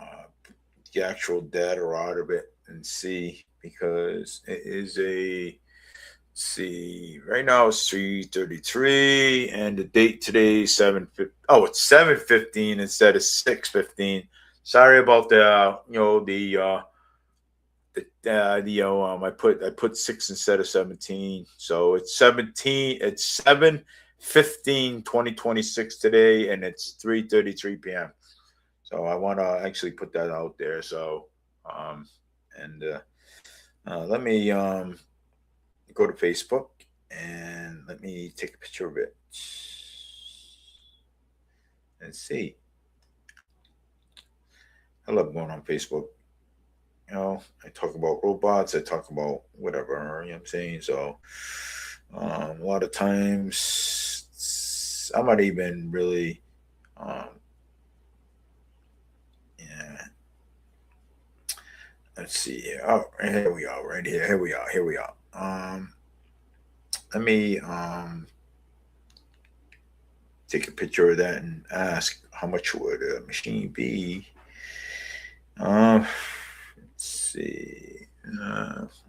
uh, the actual data out of it and see, because it is a, see, right now it's 3:33, and the date today is 7:15. Oh, it's 7:15 instead of 6:15. Sorry about I put 6 instead of 17, so it's 17. It's 7:15, 2026 today, and it's 3:33 p.m. So I want to actually put that out there. So, and let me go to Facebook and let me take a picture of it and see. I love going on Facebook. I talk about robots. I talk about whatever. You know what I'm saying? So, a lot of times, I'm not even really, um, yeah. Let's see here. Oh, here we are. Right here. Here we are. Here we are. Let me take a picture of that and ask how much would a machine be. Let's see.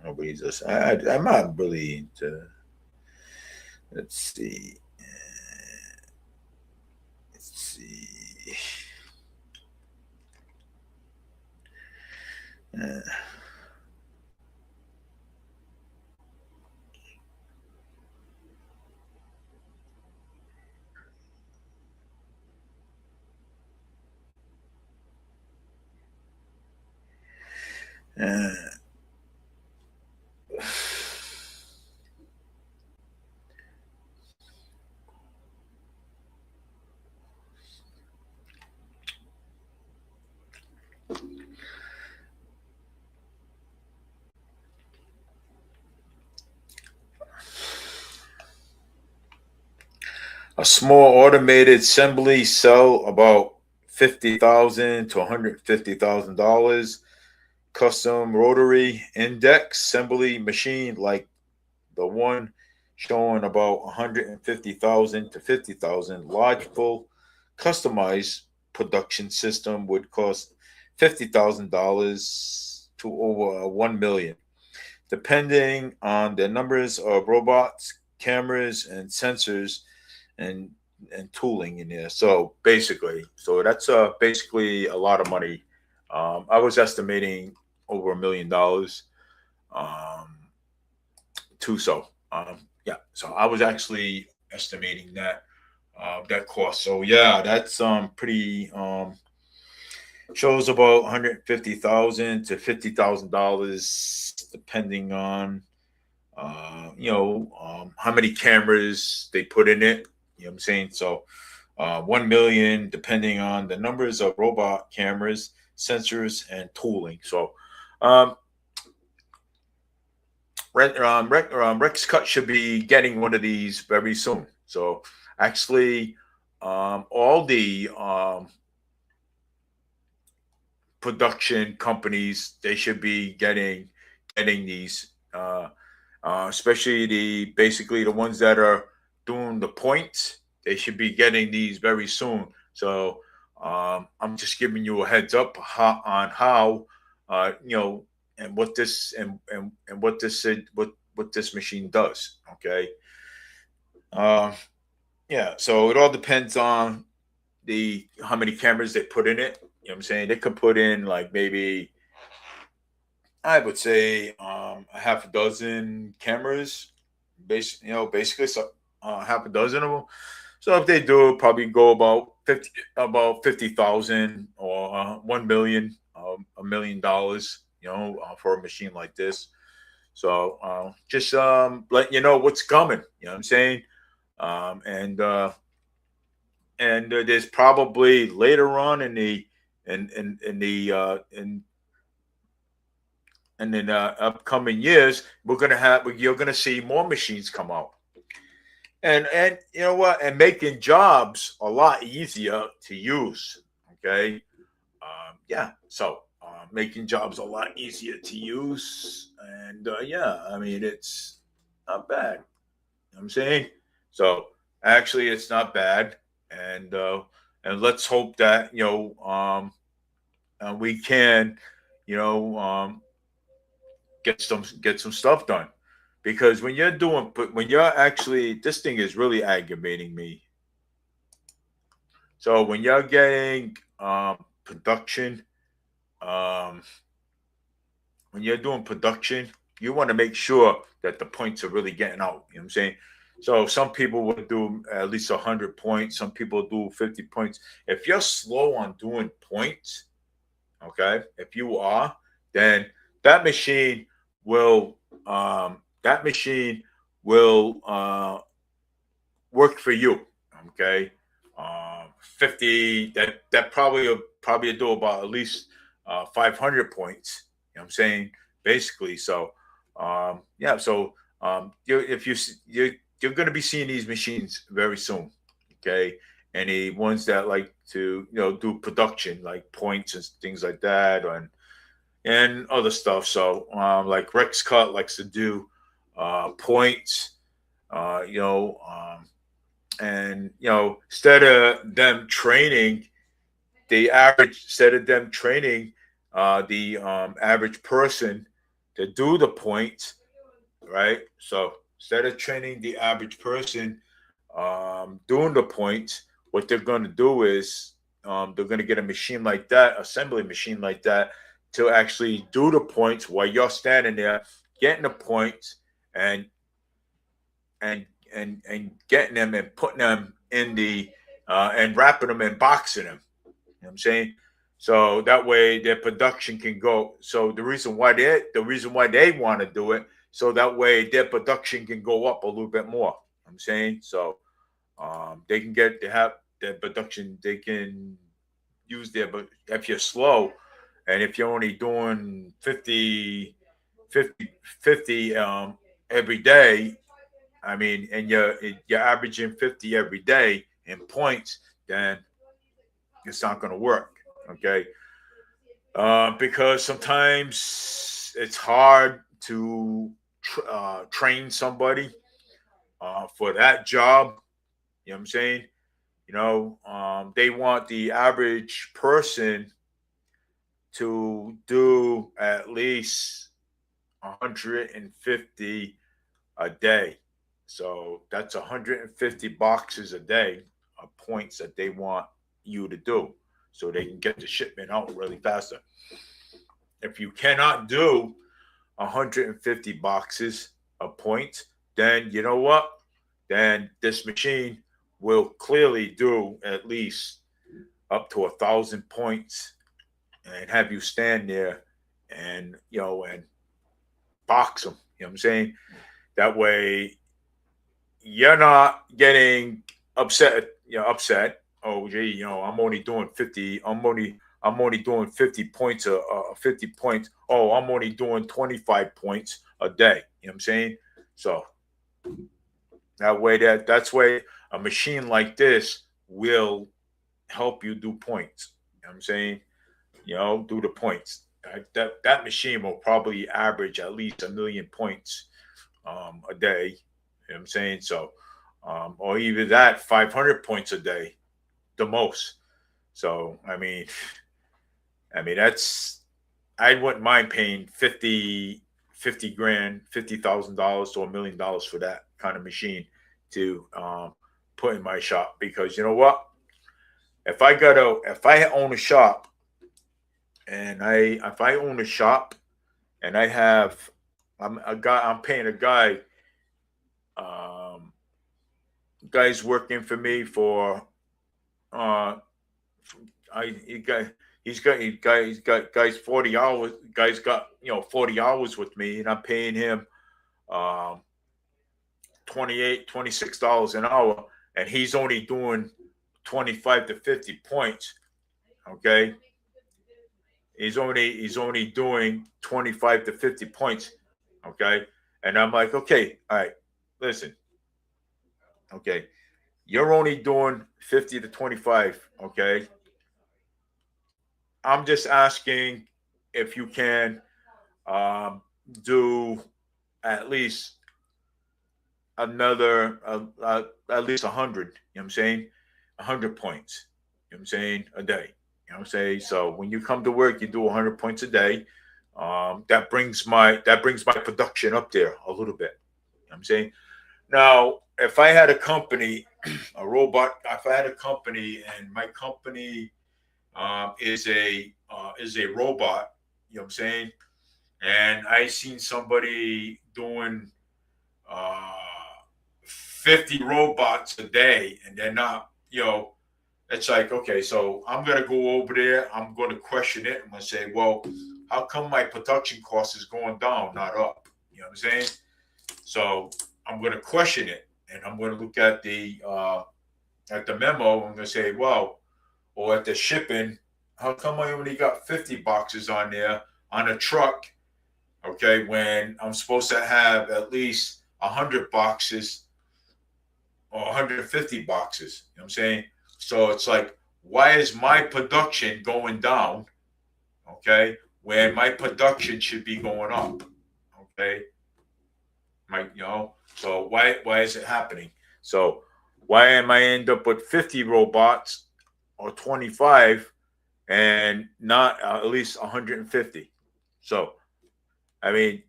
Nobody's just. I'm not really into. Let's see. Let's see. Uh, uh, a small automated assembly sell about 50,000 to $150,000. Custom rotary index assembly machine like the one showing about 150,000 to 50,000. Large full customized production system would cost $50,000 to over 1 million, depending on the numbers of robots, cameras, and sensors and and tooling in there. So basically, so that's basically a lot of money. I was estimating over $1 million. Um, too. So yeah, so I was actually estimating that cost. So yeah, that's pretty shows about 150,000 to $50,000 depending on how many cameras they put in it. You know what I'm saying? So 1 million depending on the numbers of robot cameras, sensors, and tooling. So um, Rex Cut should be getting one of these very soon. So actually, all the production companies, they should be getting these, especially the basically the ones that are doing the points. They should be getting these very soon. So I'm just giving you a heads up on how and what this and what this machine does. Okay. Um, yeah. So it all depends on the how many cameras they put in it. You know what I'm saying? They could put in like maybe I would say a half a dozen cameras, basically. So half a dozen of them. So if they do, probably go about 50,000 or 1 million, $1 million, for a machine like this. So just letting you know what's coming. You know what I'm saying? And there's probably later on in the upcoming years, you're gonna see more machines come out. And you know what? And making jobs a lot easier to use. Okay. Yeah. So making jobs a lot easier to use, and yeah, I mean it's not bad. You know what I'm saying? So actually, it's not bad, and let's hope that we can, you know, get some stuff done. Because when you're actually, this thing is really aggravating me. So when you're getting production, um, when you're doing production, you want to make sure that the points are really getting out. You know what I'm saying? So some people would do at least 100 points. Some people do 50 points. If you're slow on doing points, okay, if you are, then that machine will that machine will work for you. Okay, 50, that probably do about at least 500 points. You know what I'm saying? Basically, so yeah, so if you're going to be seeing these machines very soon. Okay, any ones that like to do production like points and things like that, and other stuff. So like Rex Cut likes to do points. Uh, you know, um, and instead of them training the average person to do the points, right? So instead of training the average person doing the points, what they're going to do is they're going to get a machine like that, assembly machine like that, to actually do the points while you're standing there getting the points, and and getting them and putting them in the and wrapping them and boxing them. You know what I'm saying? So that way their production can go. So the reason why they want to do it, so that way their production can go up a little bit more. You know what I'm saying, so they can get to have their production. They can use their, but if you're slow, and if you're only doing 50 every day, I mean, and you're averaging 50 every day in points, then it's not going to work. Okay, because sometimes it's hard to train somebody for that job. You know what I'm saying? They want the average person to do at least 150 a day. So that's 150 boxes a day of points that they want you to do, so they can get the shipment out really faster. If you cannot do 150 boxes of points, then you know what? Then this machine will clearly do at least up to 1,000 points, and have you stand there and box them. You know what I'm saying? That way you're not getting upset. Upset. Oh, gee, I'm only doing 50. I'm only doing 50 points. 50 points. Oh, I'm only doing 25 points a day. You know what I'm saying? So that way, that's way a machine like this will help you do points. You know what I'm saying? Do the points. That machine will probably average at least 1 million points a day. You know what I'm saying? So, or even that 500 points a day, the most. So, I mean that's, I wouldn't mind paying 50 grand, $50,000 to $1 million for that kind of machine to put in my shop, because you know what? If I own a shop, and if I own a shop and I have, I'm paying a guy um guys working for me for he's got guys 40 hours. Guys got 40 hours with me, and I'm paying him um 26 dollars an hour, and he's only doing 25 to 50 points. Okay, he's only doing 25 to 50 points. Okay, and I'm like, okay, all right, listen, okay, you're only doing 50 to 25. Okay, I'm just asking if you can um, do at least another at least 100. You know what I'm saying? 100 points. You know what I'm saying? A day. You know what I'm saying? So when you come to work, you do 100 points a day. That brings my production up there a little bit. You know what I'm saying? Now, if I had a company, a robot, if I had a company and my company is a robot, you know what I'm saying? And I seen somebody doing uh, 50 robots a day, and they're not, it's like, okay, so I'm going to go over there. I'm going to question it. I'm going to say, well, how come my production cost is going down, not up? You know what I'm saying? So I'm going to question it, and I'm going to look at the memo. I'm going to say, well, or at the shipping, how come I only got 50 boxes on there on a truck? Okay, when I'm supposed to have at least 100 boxes or 150 boxes. You know what I'm saying? So it's like, why is my production going down? Okay, when my production should be going up. Okay, so why is it happening? So why am I end up with 50 robots or 25 and not at least 150? So I mean,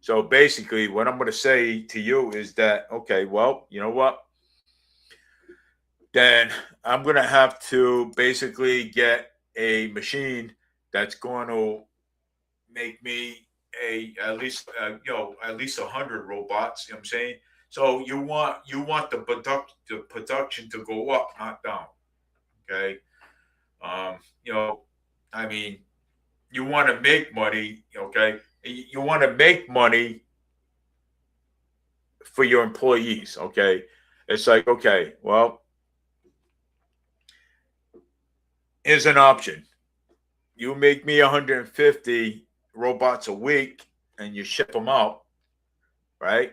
so basically, what I'm going to say to you is that, okay, well, you know what? Then I'm going to have to basically get a machine that's going to make me at least 100 robots. You know what I'm saying? So you want the production to go up, not down. Okay. Um, you know, I mean, you want to make money. Okay. You want to make money for your employees. Okay. It's like, okay, well, here's an option. You make me 150 robots a week and you ship them out, right?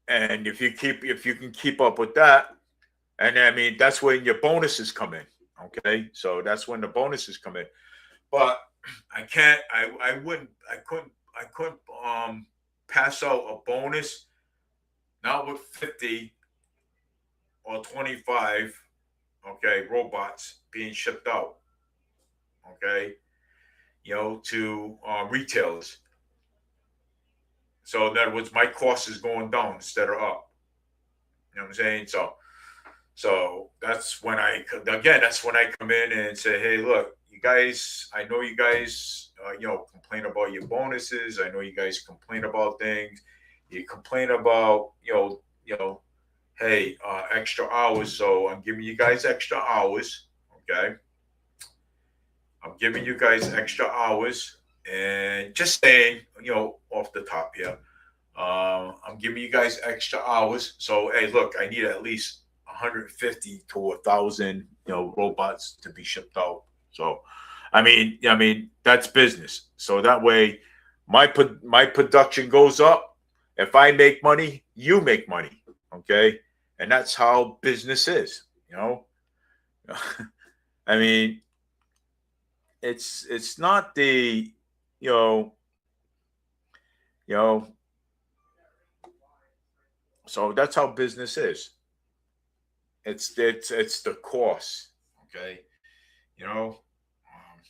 And if you can keep up with that, and I mean that's when your bonuses come in. Okay. So that's when the bonuses come in. But I can't I couldn't pass out a bonus not with 50 or 25, okay, robots being shipped out, okay, to retailers. So in other words, my cost is going down instead of up. You know what I'm saying? So that's when I come in and say, hey, look, you guys, I know you guys, complain about your bonuses. I know you guys complain about things. You complain about, hey, extra hours. So I'm giving you guys extra hours. Okay. I'm giving you guys extra hours. And just saying, off the top here, I'm giving you guys extra hours. So, hey, look, I need at least 150 to 1,000, robots to be shipped out. So, I mean that's business. So that way, my production goes up. If I make money, you make money. Okay, and that's how business is. I mean, it's not the you know you know. So that's how business is. It's the cost. Okay, you know. Um,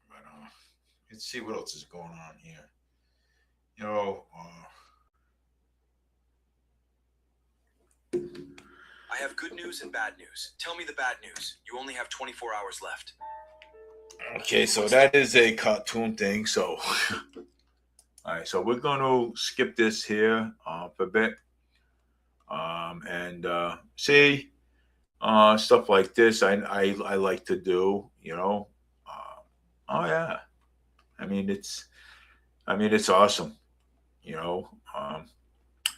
but let's see what else is going on here. You know. I have good news and bad news. Tell me the bad news. You only have 24 hours left. Okay, so that is a cartoon thing. So All right, so we're going to skip this here for a bit and see stuff like this. I like to do, you know. Oh yeah, I mean it's awesome, you know.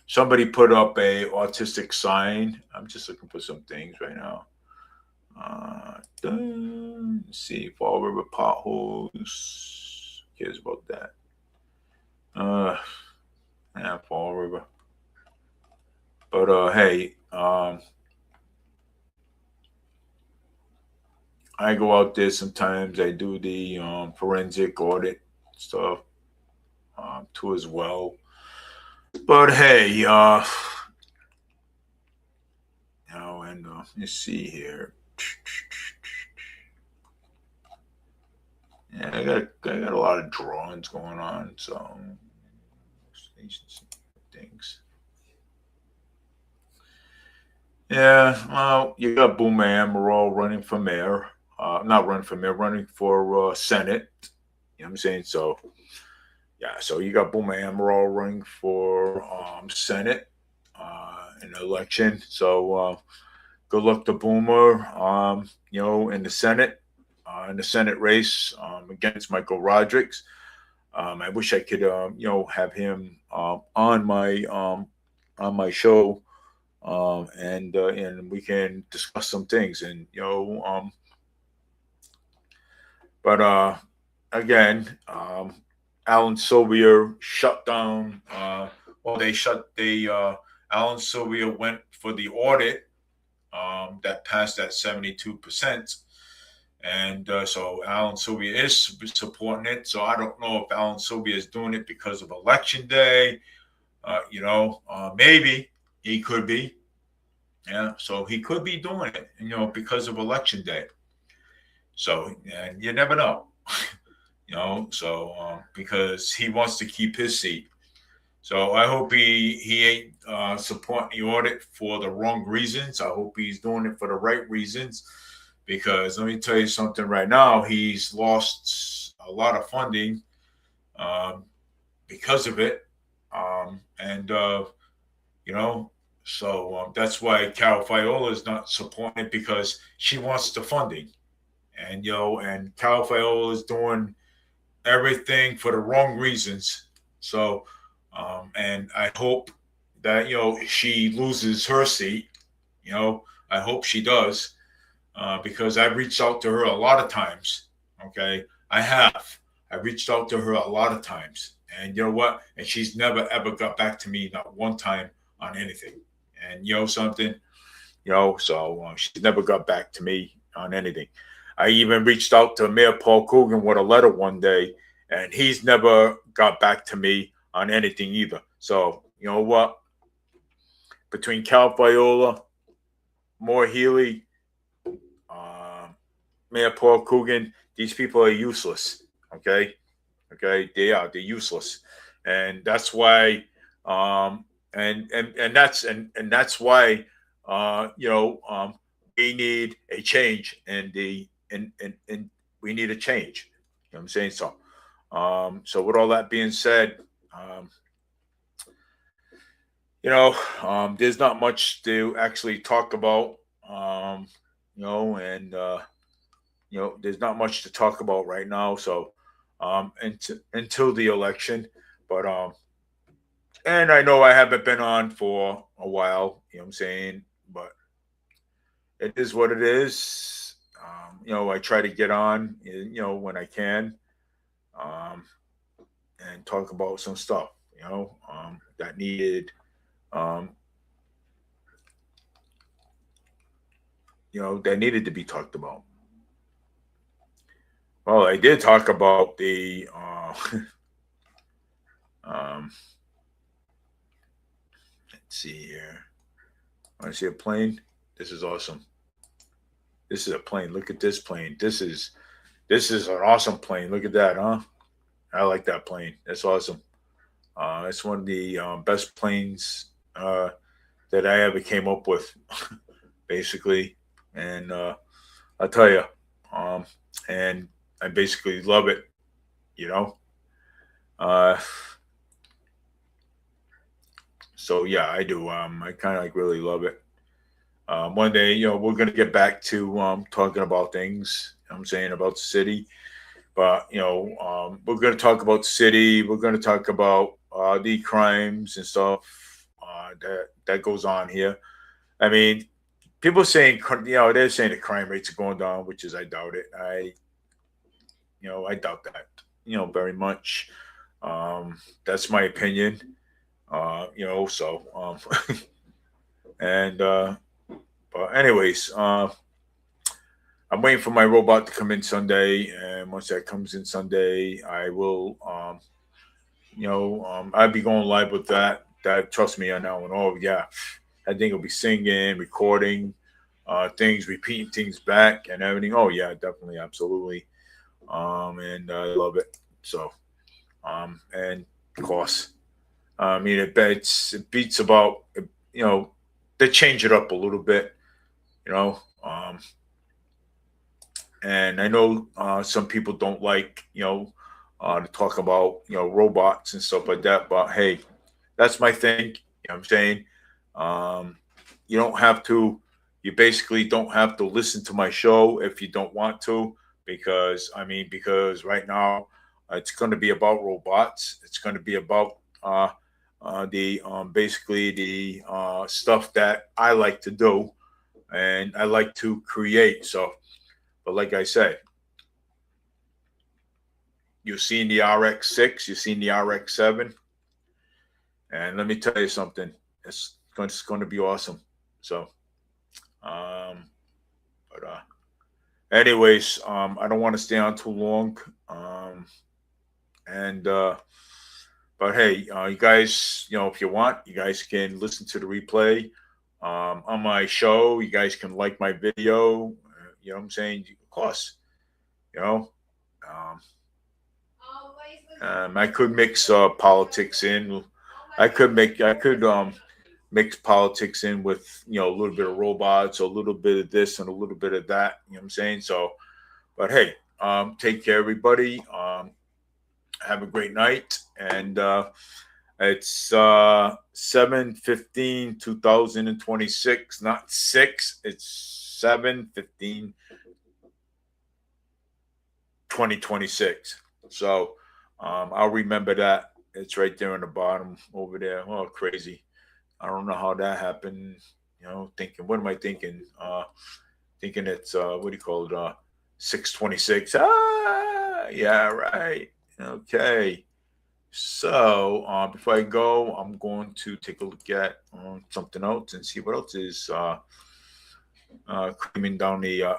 Somebody put up a autistic sign. I'm just looking for some things right now. Let's see, Fall River potholes. Who cares about that? Yeah, Fall River. But hey, I go out there sometimes. I do the forensic audit stuff too as well. But hey, and let me see here. Yeah, I got a lot of drawings going on, so things. Yeah, well, you got Boomer Amaral running for mayor. Not running for mayor, running for Senate. You know what I'm saying? So, yeah, so you got Boomer Amaral running for Senate in the election. So, good luck to Boomer, in the Senate race against Michael Rodrigues. I wish I could, have him on my show, and we can discuss some things. And but again, Alan Sylvia shut down. Alan Sylvia went for the audit that passed at 72%. And so Alan Sylvia is supporting it. So I don't know if Alan Sylvia is doing it because of Election Day. Maybe he could be. Yeah, so he could be doing it, because of Election Day. So, and you never know, because he wants to keep his seat. So I hope he ain't supporting the audit for the wrong reasons. I hope he's doing it for the right reasons. Because let me tell you something right now, he's lost a lot of funding because of it. So that's why Carol Fiola is not supporting it, because she wants the funding. And Carol Fiola is doing everything for the wrong reasons. So, and I hope that, she loses her seat. I hope she does. Because I've reached out to her a lot of times. Okay, I have. I reached out to her a lot of times, and you know what? And she's never ever got back to me, not one time, on anything. And something, so she's never got back to me on anything. I even reached out to Mayor Paul Coogan with a letter one day, and he's never got back to me on anything either. So you know what? Between Cal Viola, Moore Healy, Mayor Paul Coogan, these people are useless. Okay, they're useless, and that's why, that's why, we need a change, and we need a change. You know what I'm saying? So with all that being said, there's not much to actually talk about, and there's not much to talk about right now. So, until the election, but and I know I haven't been on for a while. You know what I'm saying? But it is what it is. I try to get on, when I can, um, and talk about some stuff, that needed, um, that needed to be talked about. Well, I did talk about the um, let's see here. Want to see a plane? This is awesome. This is a plane. Look at this plane. This is an awesome plane. Look at that, huh? I like that plane. That's awesome. It's one of the best planes that I ever came up with, basically. And I'll tell you, and I basically love it. You know, uh, So yeah, I do. I kind of like really love it. One day, we're gonna get back to talking about things. I'm saying about the city, but we're gonna talk about the city. We're gonna talk about the crimes and stuff that goes on here. I mean, people saying they're saying the crime rates are going down, which is I doubt it. I doubt that very much. That's my opinion. So and but anyways, I'm waiting for my robot to come in Sunday, and once that comes in Sunday, I will I'll be going live with that. That trust me on that one. Oh yeah, I think I'll be singing, recording, things, repeating things back, and everything. Oh yeah, definitely, absolutely. And I love it. So, and of course, I mean, it beats about, they change it up a little bit, you know. And I know some people don't like, to talk about, robots and stuff like that. But hey, that's my thing. You know what I'm saying? Um, you don't have to. You basically don't have to listen to my show if you don't want to, because right now it's going to be about robots. It's going to be about the basically the stuff that I like to do and I like to create. So, but like I say, you've seen the RX-6, you've seen the RX-7, and let me tell you something. It's going to be awesome. So, but anyways, I don't want to stay on too long. And but hey, you guys, if you want, you guys can listen to the replay on my show. You guys can like my video. You know what I'm saying? Of course, you know. I could mix politics in. I could mix politics in with a little bit of robots, a little bit of this and a little bit of that. You know what I'm saying? So, but hey, take care, everybody. Have a great night, and it's 7/15, 2026, not 6. It's 7/15, 2026. So I'll remember that. It's right there on the bottom over there. Oh, crazy. I don't know how that happened. Thinking, what am I thinking? Thinking it's, what do you call it? 626. Ah, yeah, right. Okay. So before I go, I'm going to take a look at something else and see what else is coming down the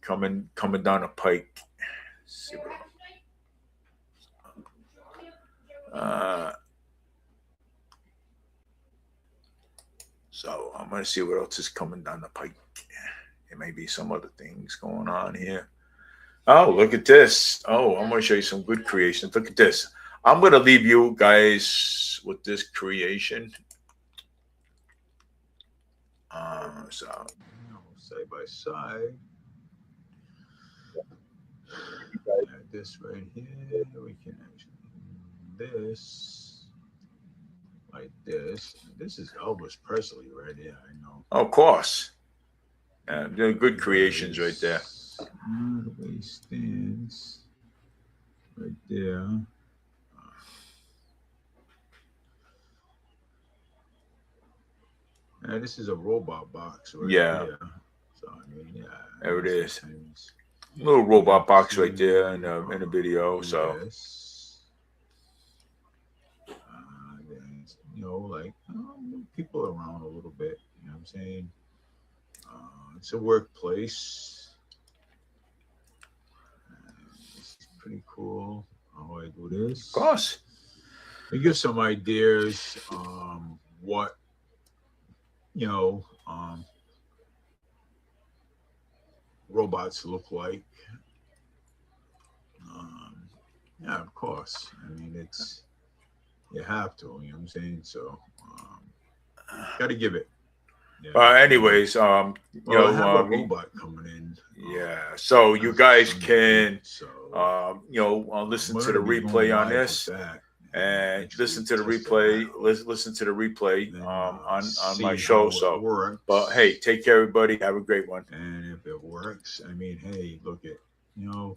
coming down the pike. Let's see so I'm gonna see what else is coming down the pike. There may be some other things going on here. Oh, look at this. Oh, I'm going to show you some good creations. Look at this. I'm going to leave you guys with this creation. So, side by side. This right here. We can actually do this. Like this. This is Elvis Presley right here, I know. Of course. They're good creations right there. The way he stands right there. This is a robot box right there. So I mean, yeah. There it is. A little robot box right there in the video. So like people around a little bit. You know what I'm saying? It's a workplace. This is pretty cool. How I do this. Of course. We give some ideas. What robots look like. Yeah, of course. I mean, you have to. You know what I'm saying? So, got to give it. Yeah. Anyways, have a robot coming in. Yeah, so you guys can, listen to the replay on this. and Next listen week, to the test it replay. out. Listen to the replay Then, on see my show. how it So, works. but hey, take care, everybody. Have a great one. And if it works, I mean, hey, look at, you know,